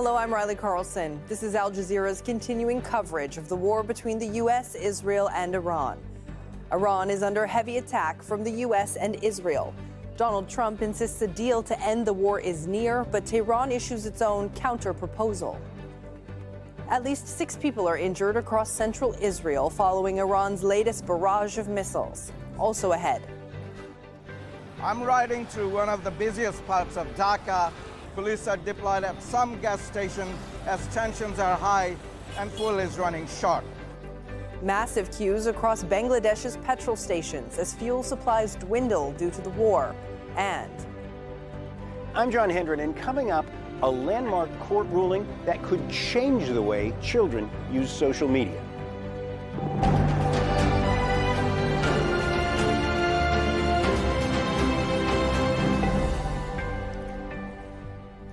Hello, I'm Riley Carlson. This is Al Jazeera's continuing coverage of the war between the U.S., Israel, and Iran. Iran is under heavy attack from the U.S. and Israel. Donald Trump insists a deal to end the war is near, but Tehran issues its own counter-proposal. At least 6 people are injured across central Israel following Iran's latest barrage of missiles. Also ahead. I'm riding through one of the busiest parts of Dhaka. Police are deployed at some gas stations as tensions are high and fuel is running short. Massive queues across Bangladesh's petrol stations as fuel supplies dwindle due to the war. And I'm John Hendren, and coming up, a landmark court ruling that could change the way children use social media.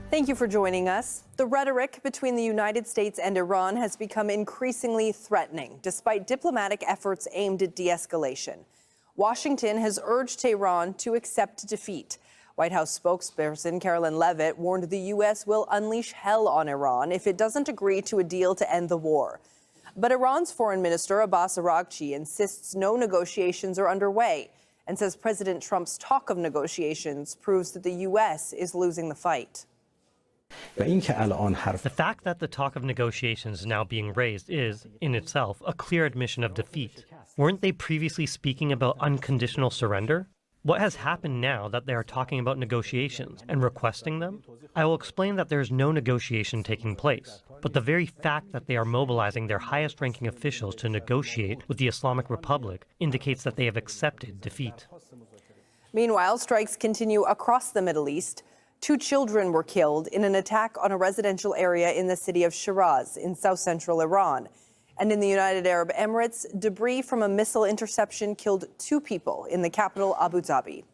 Thank you for joining us. The rhetoric between the United States and Iran has become increasingly threatening, despite diplomatic efforts aimed at de-escalation. Washington has urged Tehran to accept defeat. White House spokesperson Carolyn Levitt warned the U.S. will unleash hell on Iran if it doesn't agree to a deal to end the war. But Iran's Foreign Minister Abbas Araghchi insists no negotiations are underway and says President Trump's talk of negotiations proves that the U.S. is losing the fight. The fact that the talk of negotiations is now being raised is, in itself, a clear admission of defeat. Weren't they previously speaking about unconditional surrender? What has happened now that they are talking about negotiations and requesting them? I will explain that there is no negotiation taking place, but the very fact that they are mobilizing their highest-ranking officials to negotiate with the Islamic Republic indicates that they have accepted defeat. Meanwhile, strikes continue across the Middle East. 2 children were killed in an attack on a residential area in the city of Shiraz in south-central Iran. And in the United Arab Emirates, debris from a missile interception killed 2 people in the capital, Abu Dhabi.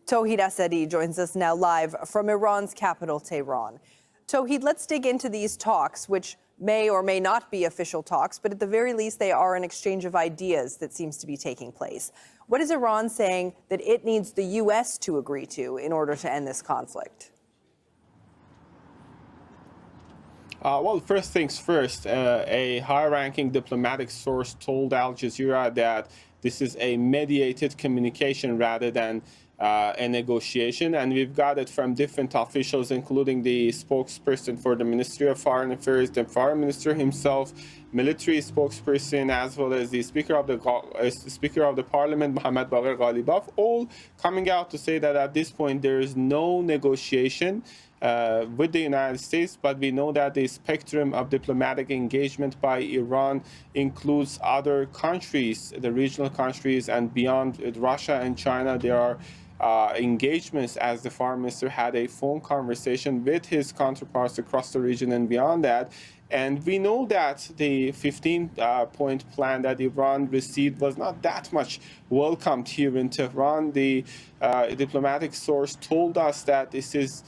Tauhid Asadi joins us now live from Iran's capital, Tehran. Tauhid, let's dig into these talks, which may or may not be official talks, but at the very least, they are an exchange of ideas that seems to be taking place. What is Iran saying that it needs the U.S. to agree to in order to end this conflict? Well, first things first, a high-ranking diplomatic source told Al Jazeera that this is a mediated communication rather than a negotiation, and we've got it from different officials, including the spokesperson for the Ministry of Foreign Affairs, the Foreign Minister himself, military spokesperson, as well as the Speaker of the Parliament, Mohammad Baqir Ghalibaf, all coming out to say that at this point there is no negotiation with the United States, but we know that the spectrum of diplomatic engagement by Iran includes other countries, the regional countries, and beyond Russia and China. There are engagements, as the Foreign Minister had a phone conversation with his counterparts across the region and beyond that. And we know that the 15-point plan that Iran received was not that much welcomed here in Tehran. The diplomatic source told us that this is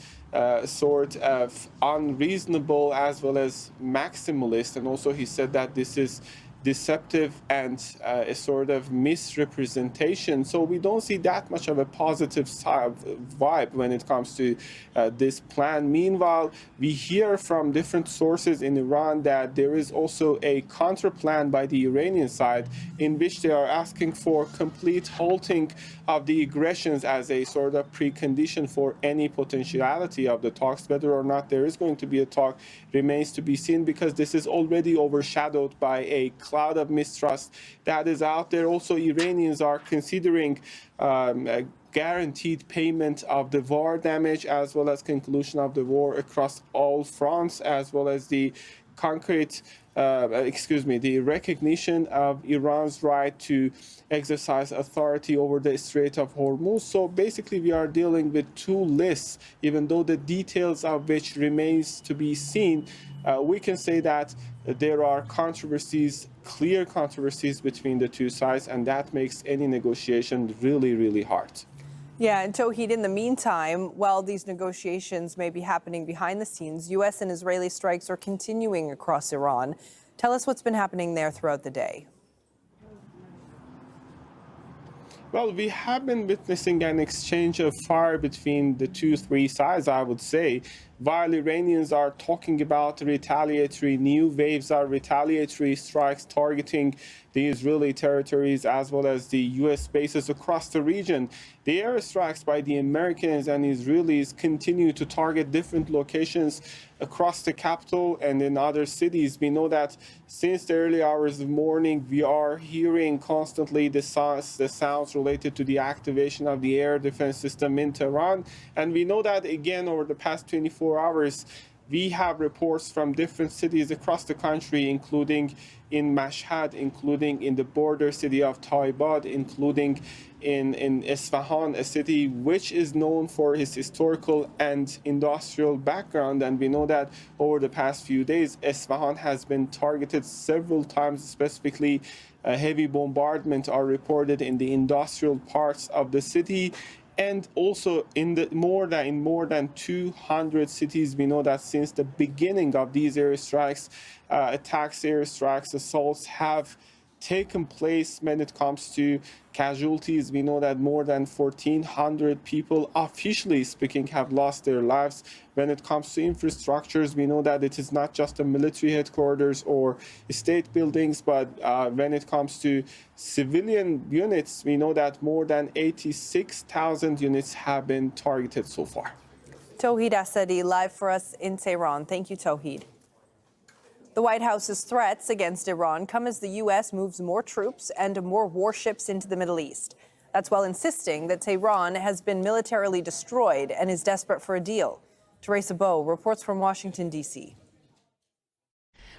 sort of unreasonable as well as maximalist, and also he said that this is deceptive and a sort of misrepresentation. So we don't see that much of a positive vibe when it comes to this plan. Meanwhile, we hear from different sources in Iran that there is also a counter plan by the Iranian side in which they are asking for complete halting of the aggressions as a sort of precondition for any potentiality of the talks. Whether or not there is going to be a talk remains to be seen, because this is already overshadowed by a cloud of mistrust that is out there. Also, Iranians are considering a guaranteed payment of the war damage as well as conclusion of the war across all fronts, as well as the concrete the recognition of Iran's right to exercise authority over the Strait of Hormuz. So basically, we are dealing with 2 lists, even though the details of which remains to be seen. We can say that there are controversies, clear controversies between the 2 sides, and that makes any negotiation really, really hard. Yeah, and Tauhid, in the meantime, while these negotiations may be happening behind the scenes, U.S. and Israeli strikes are continuing across Iran. Tell us what's been happening there throughout the day. Well, we have been witnessing an exchange of fire between the 2-3 sides, I would say. while Iranians are talking about retaliatory new waves of retaliatory strikes targeting the Israeli territories as well as the U.S. bases across the region, the airstrikes by the Americans and Israelis continue to target different locations across the capital and in other cities. We know that since the early hours of morning, we are hearing constantly the sounds related to the activation of the air defense system in Tehran. And we know that, again, over the past 24 hours, we have reports from different cities across the country, including in Mashhad, including in the border city of Taibad, including in Isfahan, a city which is known for its historical and industrial background. And we know that over the past few days, Isfahan has been targeted several times, specifically heavy bombardment are reported in the industrial parts of the city. And also in more than 200 cities, we know that since the beginning of these airstrikes, airstrikes, assaults have taken place. When it comes to casualties, we know that more than 1,400 people, officially speaking, have lost their lives. When it comes to infrastructures, we know that it is not just the military headquarters or state buildings, but when it comes to civilian units, we know that more than 86,000 units have been targeted so far. Tauhid Assadi, live for us in Tehran. Thank you, Tauhid. The White House's threats against Iran come as the U.S. moves more troops and more warships into the Middle East. That's while insisting that Tehran has been militarily destroyed and is desperate for a deal. Teresa Bow reports from Washington, D.C.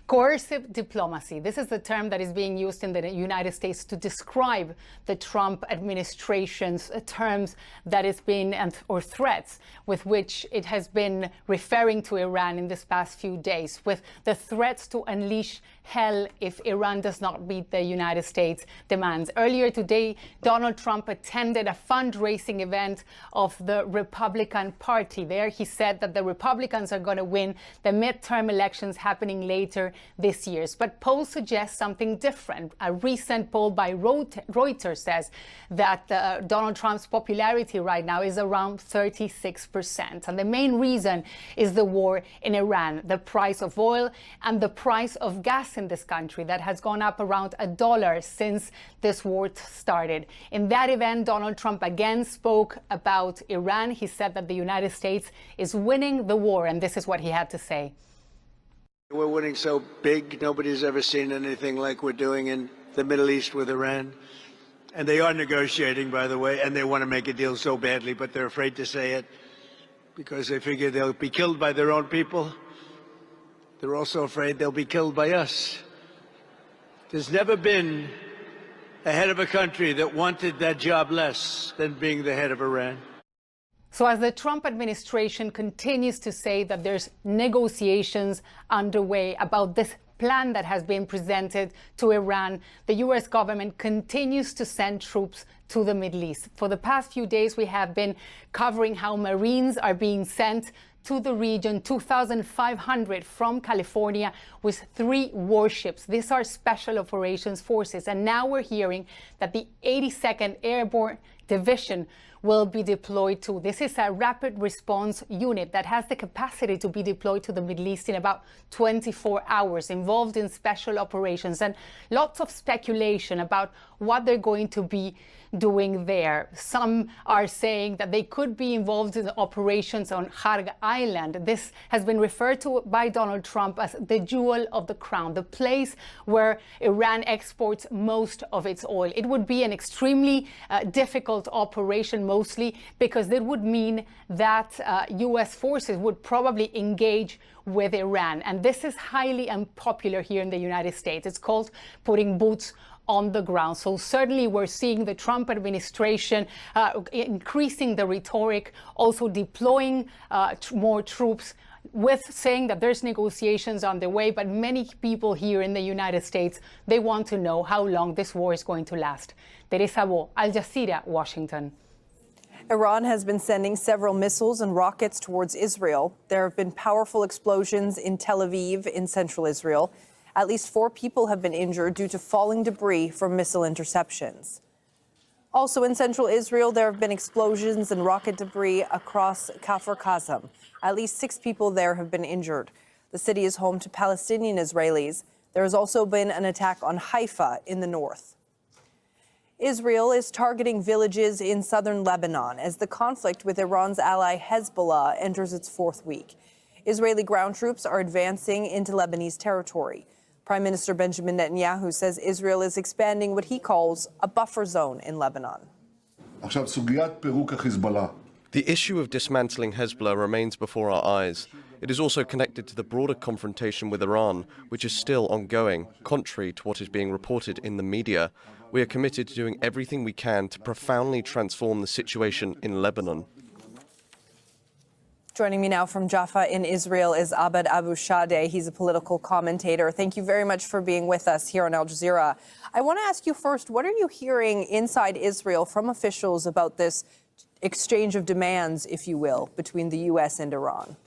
Coercive diplomacy. This is the term that is being used in the United States to describe the Trump administration's terms that it's been, or threats with which it has been referring to Iran in this past few days, with the threats to unleash hell if Iran does not meet the United States demands. Earlier today, Donald Trump attended a fundraising event of the Republican Party. There he said that the Republicans are going to win the midterm elections happening later this year. But polls suggest something different. A recent poll by Reuters says that Donald Trump's popularity right now is around 36%. And the main reason is the war in Iran, the price of oil and the price of gas in this country that has gone up around $1 since this war started. In that event, Donald Trump again spoke about Iran. He said that the United States is winning the war, and this is what he had to say. We're winning so big, nobody's ever seen anything like we're doing in the Middle East with Iran. And they are negotiating, by the way, and they want to make a deal so badly, but they're afraid to say it because they figure they'll be killed by their own people. They're also afraid they'll be killed by us. There's never been a head of a country that wanted that job less than being the head of Iran. So as the Trump administration continues to say that there's negotiations underway about this plan that has been presented to Iran, the U.S. government continues to send troops to the Middle East. For the past few days, we have been covering how Marines are being sent to the region, 2,500 from California with 3 warships. These are Special Operations Forces. And now we're hearing that the 82nd Airborne Division will be deployed to. This is a rapid response unit that has the capacity to be deployed to the Middle East in about 24 hours, involved in special operations, and lots of speculation about what they're going to be doing there. Some are saying that they could be involved in operations on Kharg Island. This has been referred to by Donald Trump as the jewel of the crown, the place where Iran exports most of its oil. It would be an extremely difficult operation, mostly because it would mean that U.S. forces would probably engage with Iran. And this is highly unpopular here in the United States. It's called putting boots on the ground. So certainly we're seeing the Trump administration increasing the rhetoric, also deploying more troops, with saying that there's negotiations on the way. But many people here in the United States, they want to know how long this war is going to last. Teresa Bow, Al Jazeera, Washington. Iran has been sending several missiles and rockets towards Israel. There have been powerful explosions in Tel Aviv in central Israel. At least 4 people have been injured due to falling debris from missile interceptions. Also in central Israel, there have been explosions and rocket debris across Kafr Qasem. At least 6 people there have been injured. The city is home to Palestinian Israelis. There has also been an attack on Haifa in the north. Israel is targeting villages in southern Lebanon as the conflict with Iran's ally Hezbollah enters its 4th week. Israeli ground troops are advancing into Lebanese territory. Prime Minister Benjamin Netanyahu says Israel is expanding what he calls a buffer zone in Lebanon. The issue of dismantling Hezbollah remains before our eyes. It is also connected to the broader confrontation with Iran, which is still ongoing, contrary to what is being reported in the media. We are committed to doing everything we can to profoundly transform the situation in Lebanon. Joining me now from Jaffa in Israel is Abed Abu Shadeh. He's a political commentator. Thank you very much for being with us here on Al Jazeera. I want to ask you first, what are you hearing inside Israel from officials about this exchange of demands, if you will, between the U.S. and Iran?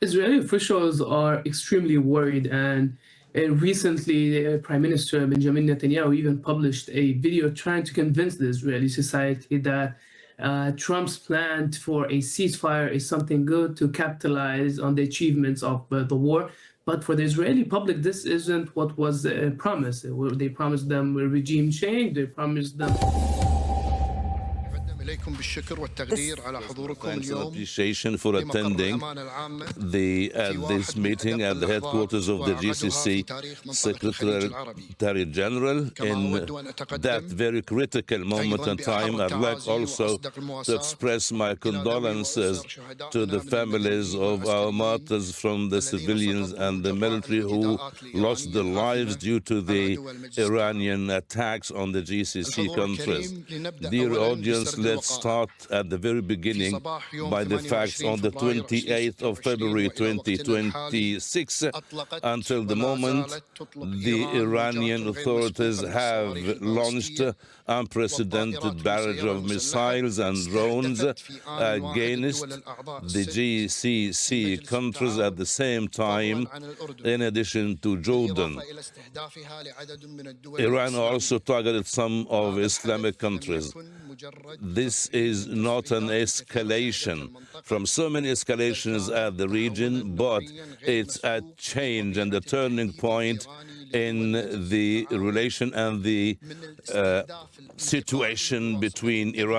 Israeli officials are extremely worried, and recently Prime Minister Benjamin Netanyahu even published a video trying to convince the Israeli society that Trump's plan for a ceasefire is something good to capitalize on the achievements of the war. But for the Israeli public, this isn't what was promised. They promised them a regime change. They promised them... Thanks and appreciation for attending this meeting at the headquarters of the GCC Secretary General. In that very critical moment in time, I'd like also to express my condolences to the families of our martyrs, from the civilians and the military who lost their lives due to the Iranian attacks on the GCC countries. Dear audience, let's start at the very beginning by the facts. On the 28th of February 2026, until the moment, the Iranian authorities have launched unprecedented barrage of missiles and drones against the GCC countries at the same time, in addition to Jordan. Iran also targeted some of Islamic countries. This is not an escalation from so many escalations at the region, but it's a change and a turning point in the relation and the situation between Iran